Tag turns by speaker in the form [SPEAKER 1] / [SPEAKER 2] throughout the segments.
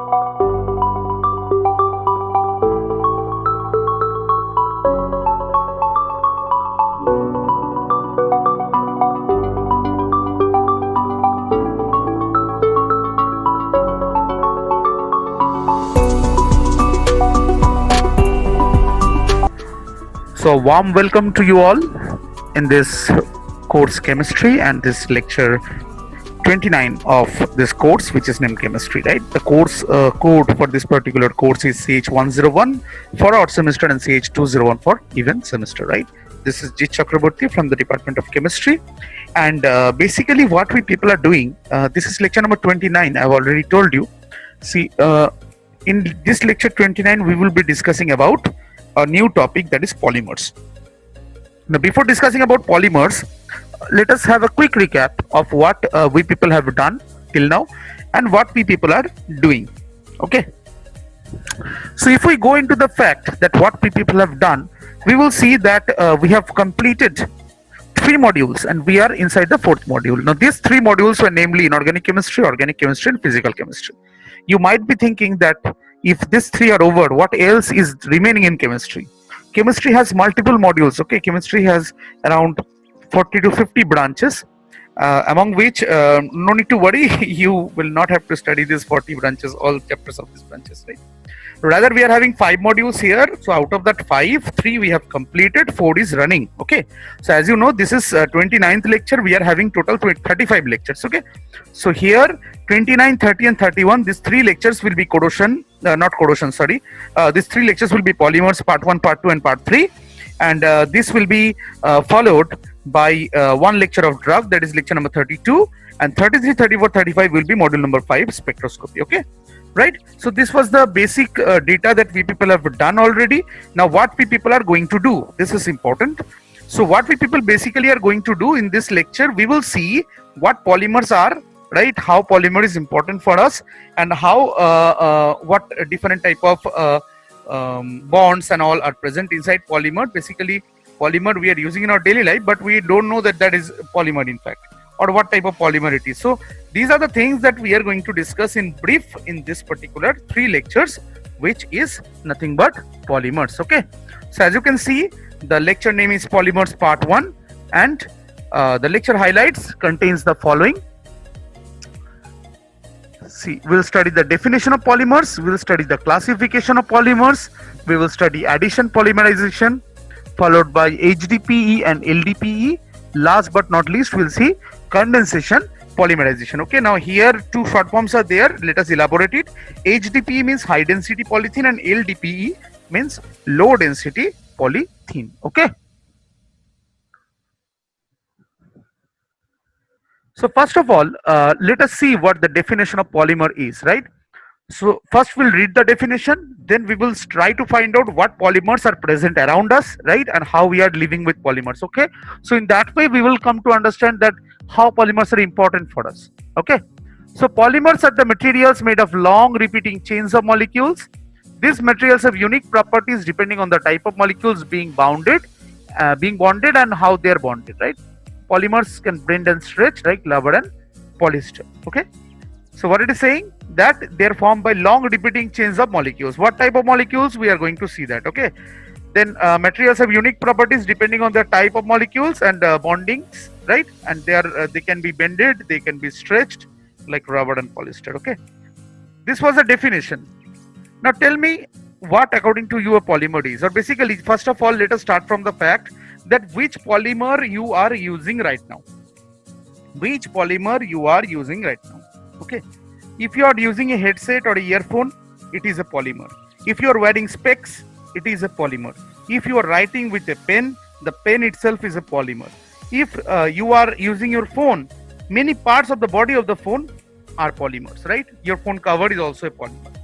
[SPEAKER 1] So, warm welcome to you all in this course chemistry and this lecture 29 of this course, which is named chemistry, right? The course code for this particular course is CH101 for odd semester and CH201 for even semester, right? This is Jit Chakraborty from the Department of Chemistry, and basically what we people are doing, this is lecture number 29. I've already told you. See, in this lecture 29, we will be discussing about a new topic, that is polymers. Now, before discussing about polymers, let us have a quick recap of what we people have done till now and what we people are doing. Okay. So if we go into the fact that what we people have done, we will see that we have completed 3 modules and we are inside the 4th module. Now, these 3 modules were namely inorganic chemistry, organic chemistry, and physical chemistry. You might be thinking that if these 3 are over, what else is remaining in chemistry? Chemistry has multiple modules. Okay, chemistry has around 40 to 50 branches, among which no need to worry, you will not have to study these 40 branches, all chapters of these branches, right? Rather, we are having 5 modules here. So out of that 5, 3 we have completed, 4 is running. Okay, so as you know, this is 29th lecture. We are having total 35 lectures. Okay, so here 29, 30 and 31, these 3 lectures will be corrosion, not corrosion, sorry. These 3 lectures will be polymers, part 1, part 2 and part 3, and this will be followed by 1 lecture of drug, that is lecture number 32, and 33, 34, 35 will be module number 5, spectroscopy. Okay, right? So this was the basic data that we people have done already. Now what we people are going to do, this is important. So what we people basically are going to do in this lecture, we will see what polymers are, right? How polymer is important for us, and how what different type of bonds and all are present inside polymer. Basically polymer we are using in our daily life, but we don't know that that is polymer in fact, or what type of polymer it is. So these are the things that we are going to discuss in brief in this particular 3 lectures, which is nothing but polymers. Okay, so as you can see, the lecture name is polymers part 1, and the lecture highlights contains the following. See, we'll study the definition of polymers, we'll study the classification of polymers, we will study addition polymerization, followed by HDPE and LDPE. Last but not least, we'll see condensation polymerization. Okay, now here 2 short forms are there. Let us elaborate it. HDPE means high density polythene and LDPE means low density polythene. Okay. So first of all, let us see what the definition of polymer is, right? So first we'll read the definition, then we will try to find out what polymers are present around us, right? And how we are living with polymers. Okay. So in that way, we will come to understand that how polymers are important for us. Okay. So polymers are the materials made of long repeating chains of molecules. These materials have unique properties depending on the type of molecules being bonded and how they are bonded, right? Polymers can bend and stretch like rubber and polyester. Okay. So what it is saying, that they are formed by long repeating chains of molecules. What type of molecules, we are going to see that. Okay. Then materials have unique properties depending on the type of molecules and bondings, right? And they can be bended, they can be stretched like rubber and polyester. Okay. This was a definition. Now tell me what according to you a polymer is. Or basically, first of all, let us start from the fact that which polymer you are using right now. Which polymer you are using right now. Okay, if you are using a headset or a earphone, it is a polymer. If you are wearing specs, it is a polymer. If you are writing with a pen, the pen itself is a polymer. If you are using your phone, many parts of the body of the phone are polymers, right? Your phone cover is also a polymer.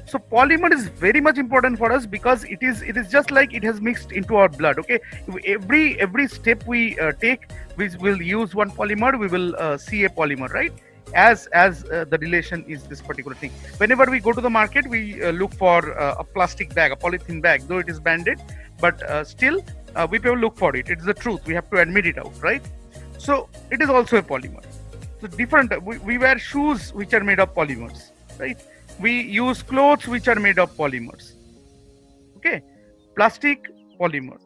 [SPEAKER 1] So polymer is very much important for us because it is just like it has mixed into our blood. Okay, every step we take, we will use one polymer, we will see a polymer, right? As the relation is this particular thing. Whenever we go to the market, we look for a plastic bag, a polythene bag, though it is banded, but still we will look for it. It's the truth. We have to admit it out, right? So it is also a polymer. So different. We wear shoes which are made of polymers, right? We use clothes which are made of polymers. Okay, plastic, polymer,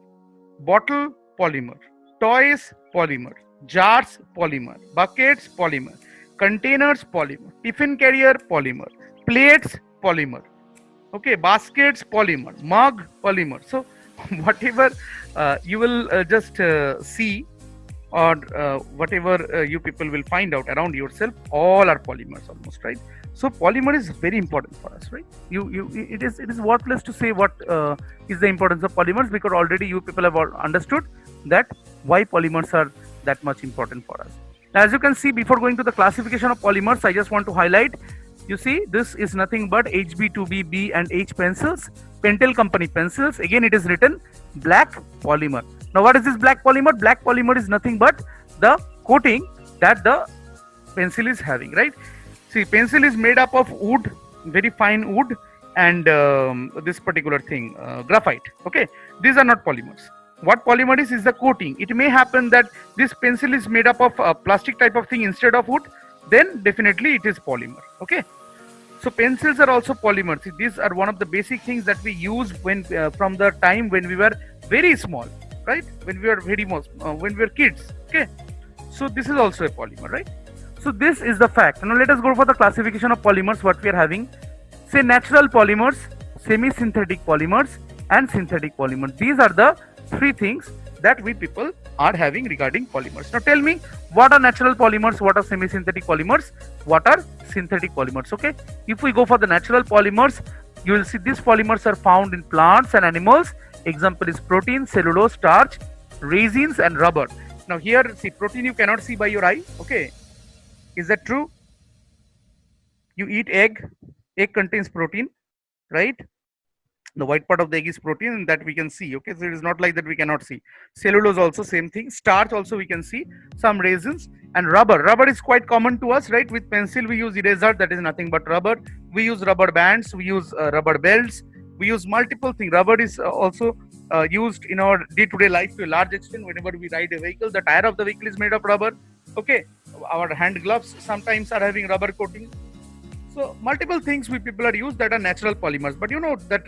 [SPEAKER 1] bottle, polymer, toys, polymer, jars, polymer, buckets, polymer, containers, polymer, tiffin carrier, polymer, plates, polymer. Okay, baskets, polymer, mug, polymer. So whatever you will just see, or whatever you people will find out around yourself, all are polymers almost, right? So polymer is very important for us, right? It is worthless to say what is the importance of polymers, because already you people have all understood that why polymers are that much important for us. Now, as you can see, before going to the classification of polymers, I just want to highlight, you see, this is nothing but HB2B, B and H pencils, Pentel company pencils. Again, it is written black polymer. Now, what is this black polymer? Black polymer is nothing but the coating that the pencil is having, right? See, pencil is made up of wood, very fine wood, and this particular thing, graphite. Okay, these are not polymers. What polymer is the coating. It may happen that this pencil is made up of a plastic type of thing instead of wood, then definitely it is polymer. Okay, so pencils are also polymers. See, these are one of the basic things that we use when from the time when we were very small, right? When we were when we were kids. Okay, so this is also a polymer, right? So this is the fact. Now let us go for the classification of polymers. What we are having, say, natural polymers, semi-synthetic polymers, and synthetic polymers. These are the three things that we people are having regarding polymers. Now tell me, what are natural polymers, what are semi-synthetic polymers, what are synthetic polymers? Okay, if we go for the natural polymers, you will see these polymers are found in plants and animals. Example is protein, cellulose, starch, resins, and rubber. Now here, see, protein you cannot see by your eye. Okay, is that true? You eat egg, egg contains protein, right? The white part of the egg is protein, and that we can see. Okay, so it is not like that we cannot see. Cellulose also same thing. Starch also we can see. Some resins, and rubber is quite common to us, right? With pencil we use eraser, that is nothing but rubber. We use rubber bands, we use rubber belts, we use multiple things. Rubber is also used in our day-to-day life to a large extent. Whenever we ride a vehicle, the tire of the vehicle is made of rubber. Okay, our hand gloves sometimes are having rubber coating. So multiple things we people are used that are natural polymers. But you know that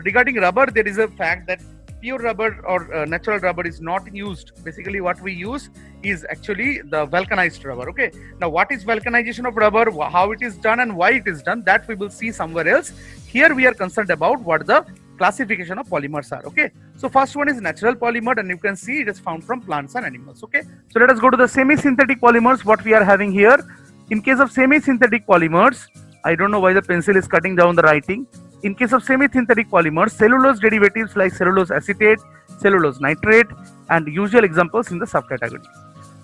[SPEAKER 1] regarding rubber, there is a fact that pure rubber or natural rubber is not used. Basically, what we use is actually the vulcanized rubber. Okay. Now, what is vulcanization of rubber? How it is done and why it is done? That we will see somewhere else. Here we are concerned about what the classification of polymers are. Okay. So first one is natural polymer, and you can see it is found from plants and animals. Okay. So let us go to the semi-synthetic polymers. What we are having here. In case of semi-synthetic polymers, I don't know why the pencil is cutting down the writing. In case of semi-synthetic polymers, cellulose derivatives like cellulose acetate, cellulose nitrate, and usual examples in the subcategory.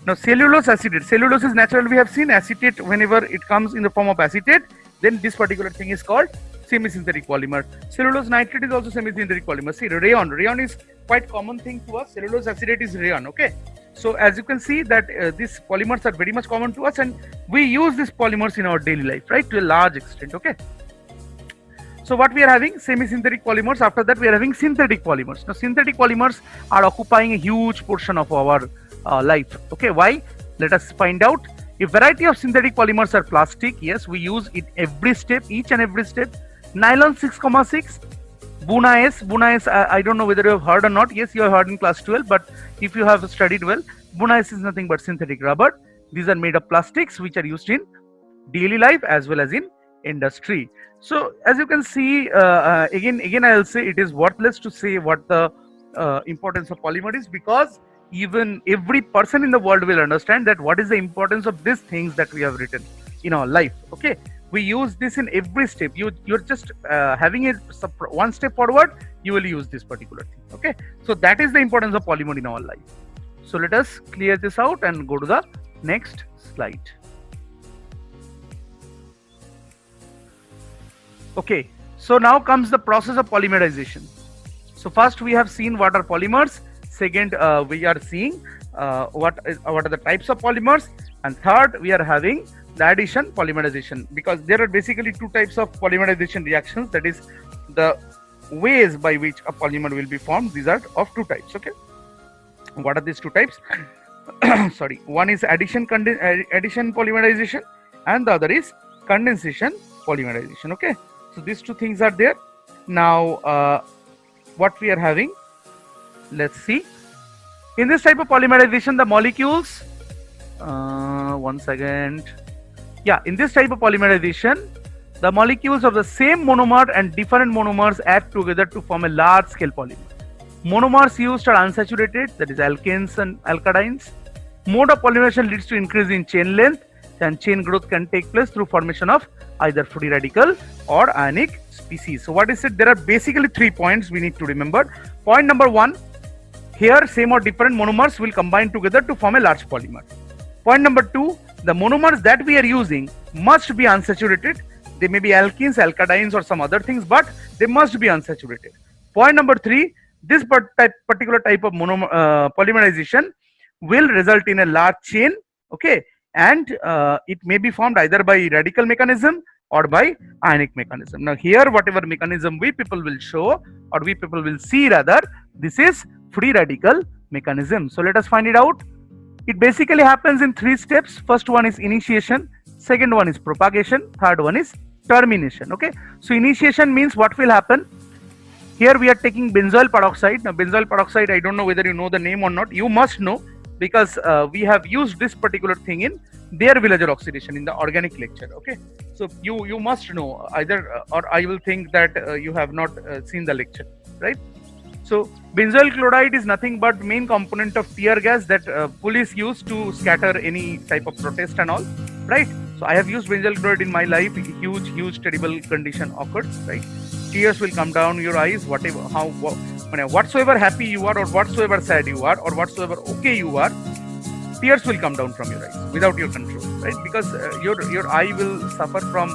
[SPEAKER 1] Now, cellulose acetate. Cellulose is natural. We have seen acetate whenever it comes in the form of acetate. Then this particular thing is called semi-synthetic polymer. Cellulose nitrate is also semi-synthetic polymer. See, rayon. Rayon is quite common thing to us. Cellulose acetate is rayon. Okay. So as you can see that these polymers are very much common to us, and we use these polymers in our daily life, right, to a large extent. Okay. So what we are having, semi-synthetic polymers. After that we are having synthetic polymers. Now synthetic polymers are occupying a huge portion of our life. Okay, why? Let us find out. A variety of synthetic polymers are plastic. Yes, we use it every step, each and every step. Nylon 6,6. Buna S, I don't know whether you have heard or not. Yes, you have heard in class 12, but if you have studied well, Buna S is nothing but synthetic rubber. These are made of plastics which are used in daily life as well as in industry. So as you can see, again I will say it is worthless to say what the importance of polymer is, because even every person in the world will understand that what is the importance of these things that we have written in our life. Okay, we use this in every step. You're just having it one step forward, you will use this particular thing. Okay, so that is the importance of polymer in our life. So let us clear this out and go to the next slide. Okay, so now comes the process of polymerization. So first we have seen what are polymers. Second, we are seeing what are the types of polymers, and third we are having the addition polymerization, because there are basically two types of polymerization reactions, that is the ways by which a polymer will be formed. These are of two types. Okay, what are these two types? Sorry, one is addition polymerization and the other is condensation polymerization. Okay, so these two things are there. Now what we are having, let's see. In this type of polymerization, the molecules, one second. Yeah, in this type of polymerization, the molecules of the same monomer and different monomers act together to form a large scale polymer. Monomers used are unsaturated, that is alkanes and alkynes. Mode of polymerization leads to increase in chain length, and chain growth can take place through formation of either free radical or ionic species. So what is it? There are basically 3 points we need to remember. Point number 1, here same or different monomers will combine together to form a large polymer. Point number 2, the monomers that we are using must be unsaturated. They may be alkenes, alkynes or some other things, but they must be unsaturated. Point number 3, this particular type of polymerization will result in a large chain, okay, and it may be formed either by radical mechanism or by ionic mechanism. Now here whatever mechanism we people will show, or we people will see rather, this is free radical mechanism. So let us find it out. It basically happens in 3 steps. First one is initiation, second one is propagation, third one is termination. Okay, so initiation means what will happen. Here we are taking benzoyl peroxide. Now benzoyl peroxide, I don't know whether you know the name or not. You must know, because we have used this particular thing in Beer-Villager oxidation in the organic lecture. Okay, so you must know either, or I will think that you have not seen the lecture, right? So benzoyl chloride is nothing but main component of tear gas that police use to scatter any type of protest and all, right? So I have used benzoyl chloride in my life. Huge terrible condition occurred, right? Tears will come down your eyes, whatever, whatsoever happy you are, or whatsoever sad you are, or whatsoever okay you are, tears will come down from your eyes without your control, right? Because your eye will suffer from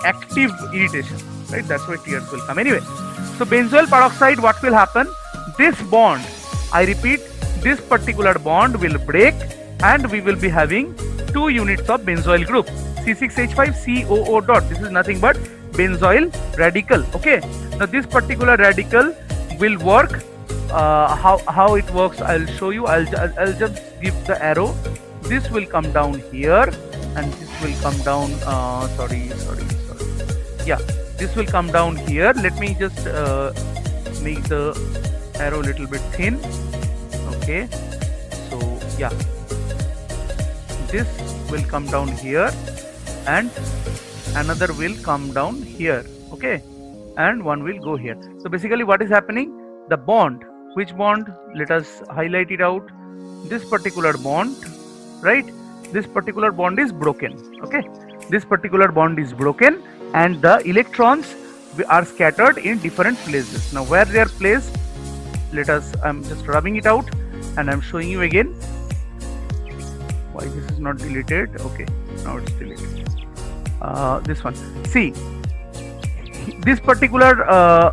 [SPEAKER 1] active irritation, right? That's why tears will come. Anyway, so benzoyl peroxide, what will happen? This bond, I repeat, this particular bond will break, and we will be having 2 units of benzoyl group, C6H5COO dot. This is nothing but benzoyl radical. Okay, now this particular radical will work. How it works, I'll show you. I'll just give the arrow. This will come down here, and this will come down. Sorry. Yeah, this will come down here. Let me just make the arrow a little bit thin. Okay, so yeah, this will come down here, and another will come down here. Okay, and one will go here. So basically what is happening, the bond, which bond, let us highlight it out. This particular bond, right, this particular bond is broken. Okay, this particular bond is broken, and the electrons are scattered in different places. Now where they are placed, let us, I'm just rubbing it out and I'm showing you again. Why this is not deleted? Okay, now it's deleted. This one, see, this particular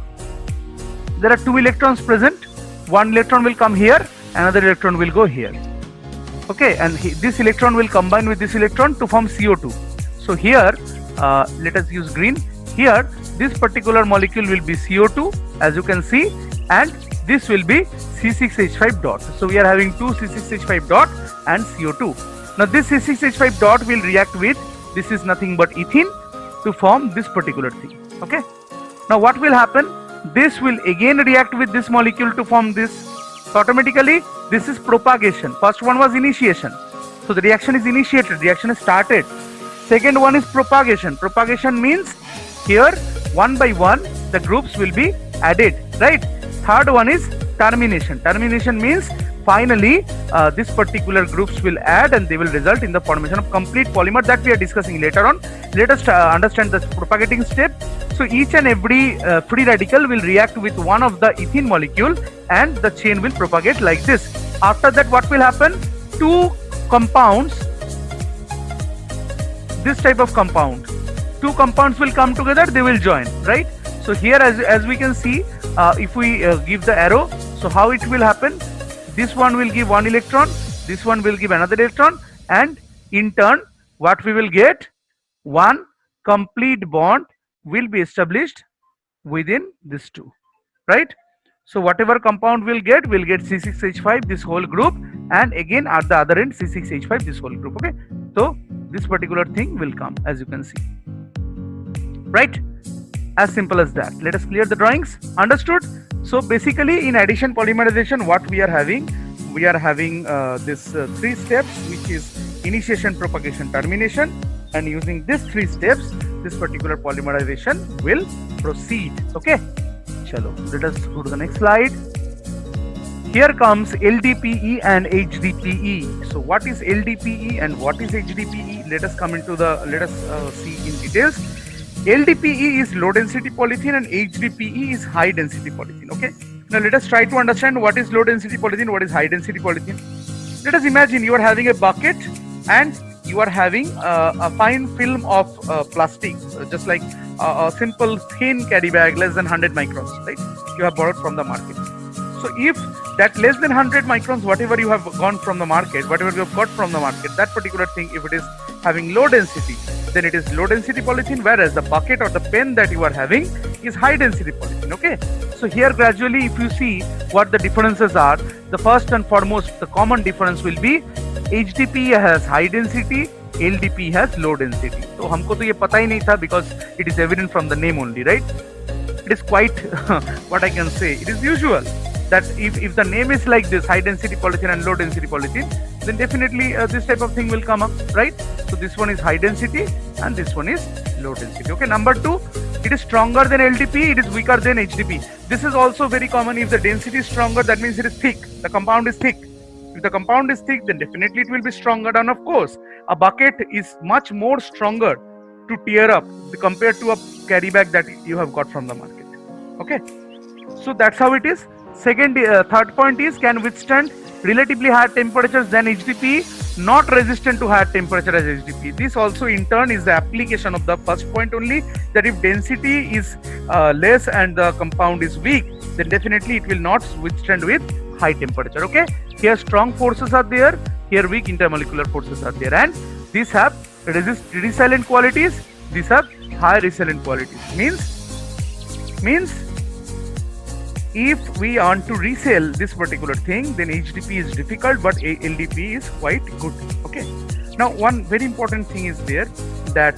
[SPEAKER 1] there are 2 electrons present. One electron will come here, another electron will go here. Okay, and this electron will combine with this electron to form CO2. So here let us use green. Here this particular molecule will be CO2, as you can see, and this will be C6H5 dot. So we are having 2 C6H5 dot and CO2. Now this C6H5 dot will react with, this is nothing but ethene, to form this particular thing. Okay, now what will happen, this will again react with this molecule to form this. So automatically this is propagation. First one was initiation, so the reaction is initiated, reaction is started. Second one is propagation. Propagation means here one by one the groups will be added, right? Third one is termination. Termination means finally this particular groups will add, and they will result in the formation of complete polymer that we are discussing later on. Let us understand the propagating step. So each and every free radical will react with one of the ethene molecule, and the chain will propagate like this. After that what will happen, 2 compounds, this type of compound, 2 compounds will come together, they will join, right? So here as we can see, if we give the arrow, so how it will happen, this one will give 1 electron, this one will give another electron, and in turn what we will get, one complete bond will be established within these 2, right? So whatever compound we'll get C6H5 this whole group, and again at the other end C6H5 this whole group. Okay, so this particular thing will come, as you can see. right? As simple as that. Let us clear the drawings. Understood? So basically in addition polymerization, what we are having this three steps, which is initiation, propagation, termination, and using these three steps this particular polymerization will proceed. Okay, chalo, let us go to the next slide. Here comes LDPE and HDPE. So what is LDPE and what is HDPE? Let us see in details. LDPE is low density polythene and HDPE is high density polythene. Okay. Now let us try to understand what is low density polythene, what is high density polythene. Let us imagine you are having a bucket and you are having a fine film of plastic, just like a simple thin carry bag less than 100 microns, right? You have borrowed from the market. So if that less than 100 microns, whatever you have gone from the market, whatever you have got from the market, that particular thing, if it is having low density, then it is low density polythene, whereas the bucket or the pen that you are having is high density polythene. Okay, so here gradually if you see what the differences are, the first and foremost the common difference will be HDPE has high density, LDPE has low density. So हमको तो ये पता ही नहीं था, because it is evident from the name only, right? It is quite what I can say, it is usual that if the name is like this, high density polythene and low density polythene, then definitely this type of thing will come up, right? So this one is high density and this one is low density. Okay, number two, it is stronger than LDPE, it is weaker than HDPE. This is also very common. If the density is stronger, that means it is thick, the compound is thick. If the compound is thick, then definitely it will be stronger. And of course, a bucket is much more stronger to tear up compared to a carry bag that you have got from the market. Okay, so that's how it is. Third point is can withstand relatively higher temperatures than HDPE, not resistant to higher temperature as HDPE. This also in turn is the application of the first point only, that if density is less and the compound is weak, then definitely it will not withstand with high temperature. Okay, here strong forces are there, here weak intermolecular forces are there, and these have resilient qualities, these have high resilient qualities. Means if we want to resell this particular thing, then HDPE is difficult, but LDPE is quite good. Okay, now one very important thing is there, that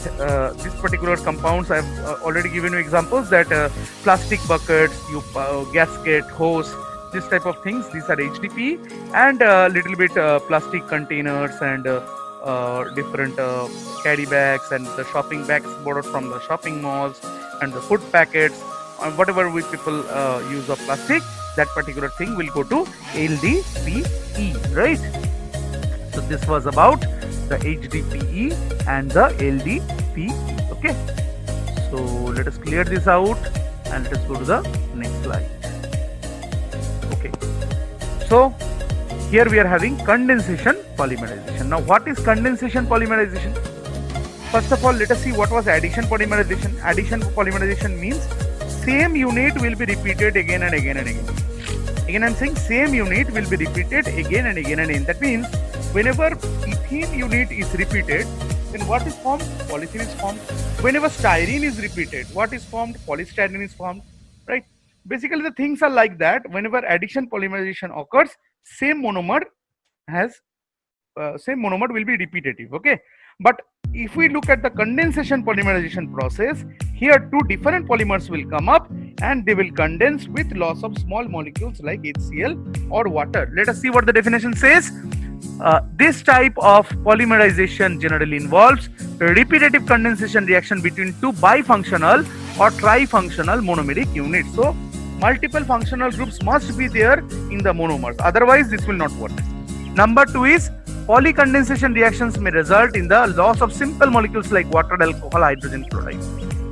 [SPEAKER 1] this particular compounds, I have already given you examples, that plastic buckets, gasket, hose, this type of things, these are HDPE, and little bit plastic containers and different carry bags and the shopping bags borrowed from the shopping malls and the food packets, whatever we people use of plastic, that particular thing will go to LDPE, right? So this was about the HDPE and the LDPE. Okay, so let us clear this out and let us go to the next slide. Okay, so here we are having condensation polymerization. Now what is condensation polymerization? First of all, let us see what was addition polymerization. Addition polymerization means same unit will be repeated again and again and again. Again I'm saying same unit will be repeated again and again and again. That means whenever ethene unit is repeated, then what is formed? Polythene is formed. Whenever styrene is repeated, what is formed? Polystyrene is formed, right? Basically the things are like that. Whenever addition polymerization occurs, same monomer will be repetitive. Okay, but if we look at the condensation polymerization process, here two different polymers will come up and they will condense with loss of small molecules like HCl or water. Let us see what the definition says. This type of polymerization generally involves repetitive condensation reaction between two bifunctional or trifunctional monomeric units. So multiple functional groups must be there in the monomers, otherwise this will not work. Number two is polycondensation reactions may result in the loss of simple molecules like water, alcohol, hydrogen, chloride.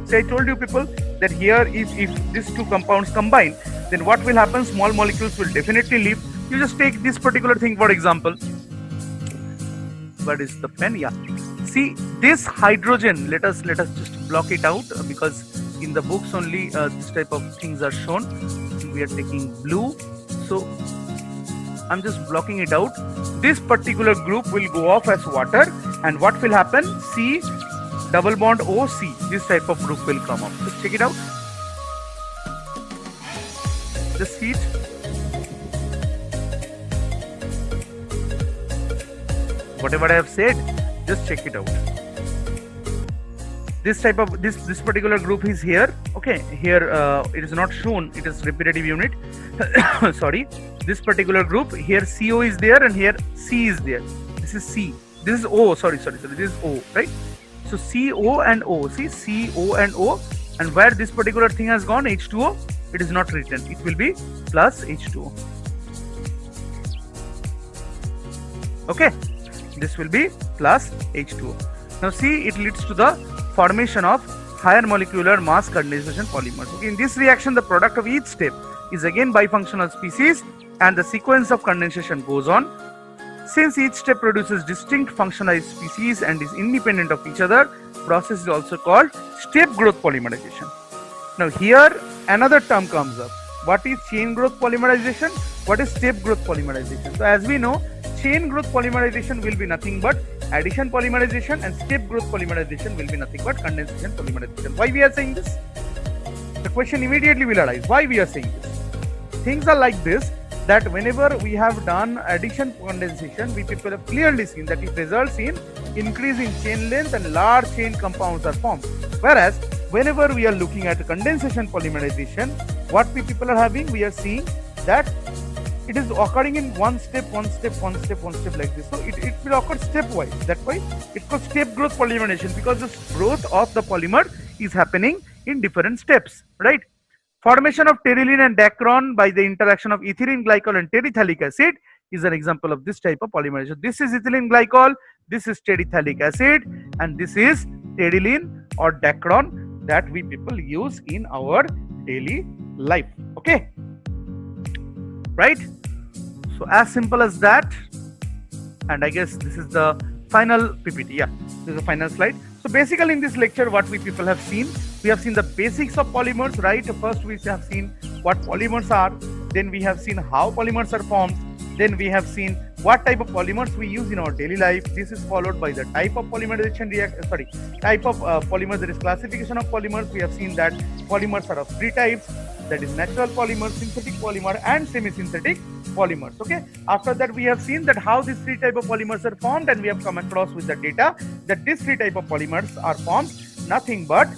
[SPEAKER 1] So I told you people that here if these two compounds combine, then what will happen? Small molecules will definitely leave. You just take this particular thing for example. What is the pen? Yeah. See this hydrogen. Let us just block it out because in the books only this type of things are shown. We are taking blue, so I'm just blocking it out. This particular group will go off as water, and what will happen? C double bond OC. This type of group will come up. Just check it out. Just see it. Whatever I have said, just check it out. this type of this particular group is here. Okay, here it is not shown, it is repetitive unit. Sorry, this particular group here, CO is there and here C is there. This is C, this is O, sorry, this is O, right? So CO and O, see, CO and O, and where this particular thing has gone, H2O, it is not written, it will be plus H2O. Okay, this will be plus H2O. Now see, it leads to the formation of higher molecular mass condensation polymers. Okay, in this reaction, the product of each step is again bifunctional species and the sequence of condensation goes on. Since each step produces distinct functionalized species and is independent of each other, process is also called step growth polymerization. Now here another term comes up. What is chain growth polymerization? What is step growth polymerization? So as we know, chain growth polymerization will be nothing but addition polymerization and step growth polymerization will be nothing but condensation polymerization. Why we are saying this? The question immediately will arise. Why we are saying this? Things are like this, that whenever we have done addition condensation, we people have clearly seen that it results in increase in chain length and large chain compounds are formed. Whereas whenever we are looking at condensation polymerization, what we people are having, we are seeing that it is occurring in one step like this. So it will occur stepwise. That's why it's called step growth polymerization, because the growth of the polymer is happening in different steps, right? Formation of pterylene and dacron by the interaction of ethylene glycol and terephthalic acid is an example of this type of polymerization. This is ethylene glycol, this is terephthalic acid, and this is pterylene or dacron that we people use in our daily life. Okay, right? So as simple as that. And I guess this is the final PPT. Yeah, this is the final slide. So basically in this lecture, what we people have seen, we have seen the basics of polymers, right? First we have seen what polymers are, then we have seen how polymers are formed, then we have seen what type of polymers we use in our daily life. This is followed by the type of polymerization type of polymers, that is classification of polymers. We have seen that polymers are of three types, that is natural polymer, synthetic polymer, and semi-synthetic polymers. Okay, after that we have seen that how these three type of polymers are formed, and we have come across with the data that these three type of polymers are formed nothing but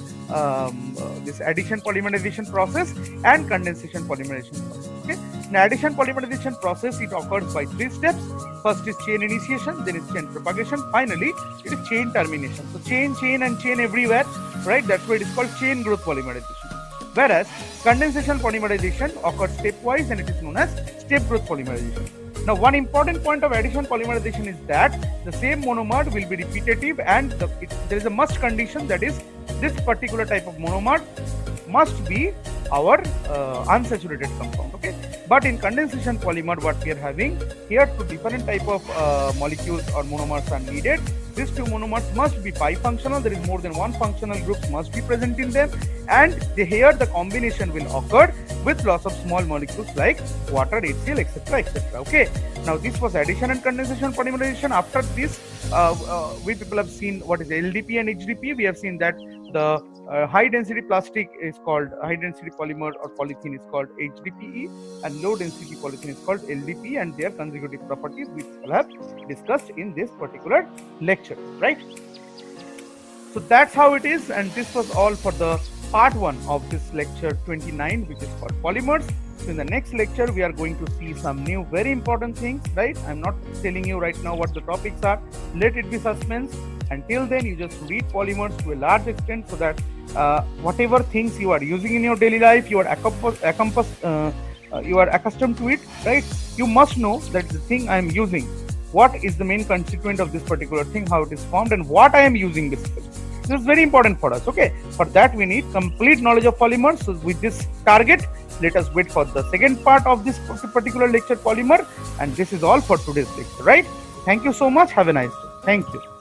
[SPEAKER 1] this addition polymerization process and condensation polymerization process. Okay, in addition polymerization process, it occurs by three steps. First is chain initiation, then is chain propagation, finally it is chain termination. So chain and chain everywhere, right? That's why it is called chain growth polymerization. Whereas condensation polymerization occurs stepwise and it is known as step growth polymerization. Now, one important point of addition polymerization is that the same monomer will be repetitive, and there is a must condition, that is this particular type of monomer must be our unsaturated compound. Okay, but in condensation polymer, what we are having here, two different type of molecules or monomers are needed. These two monomers must be bifunctional, there is more than one functional groups must be present in them, and here the combination will occur with loss of small molecules like water, HCl, etc., etc. Okay, now this was addition and condensation polymerization. After this, we people have seen what is LDP and HDP. We have seen that the high density plastic is called high density polymer or polythene is called HDPE, and low density polythene is called LDP, and their consecutive properties we will have discussed in this particular lecture, right? So that's how it is, and this was all for the part 1 of this lecture 29, which is called polymers. So in the next lecture, we are going to see some new very important things, right? I'm not telling you right now what the topics are. Let it be suspense. Until then, you just read polymers to a large extent, so that whatever things you are using in your daily life, you are accustomed to it, right? You must know that the thing I am using, what is the main constituent of this particular thing, how it is formed, and what I am using basically. This is very important for us. Okay, for that we need complete knowledge of polymers. So with this target, let us wait for the second part of this particular lecture, polymer, and this is all for today's lecture, right? Thank you so much. Have a nice day. Thank you.